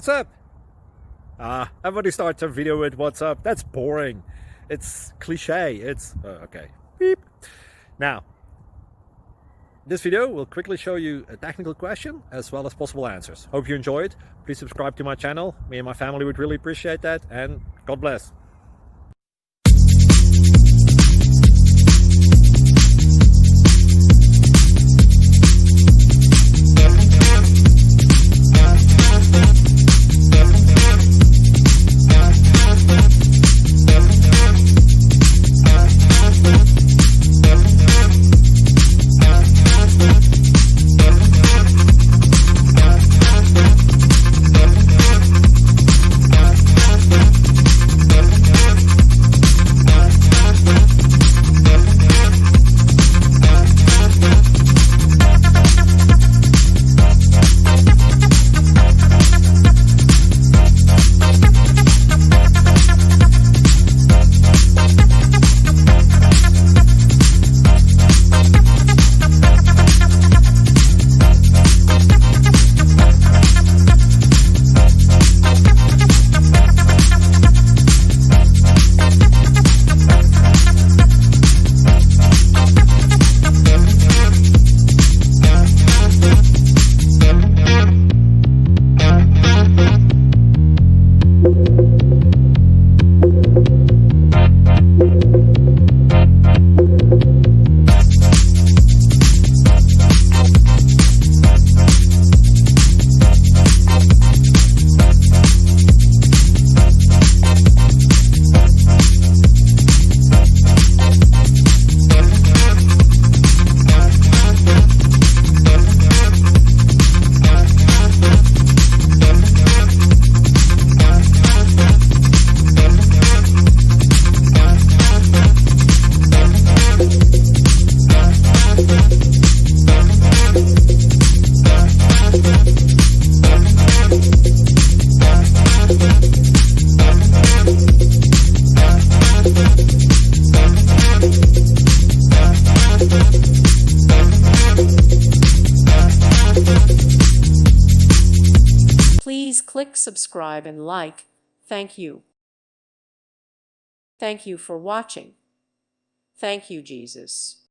what's up? Everybody starts a video with what's up. That's boring. It's cliche. It's okay. Beep. Now, this video will quickly show you a technical question as well as possible answers. Hope you enjoyed. Please subscribe to my channel. Me and my family would really appreciate that, and God bless. Please click subscribe and like. Thank you. Thank you for watching. Thank you, Jesus.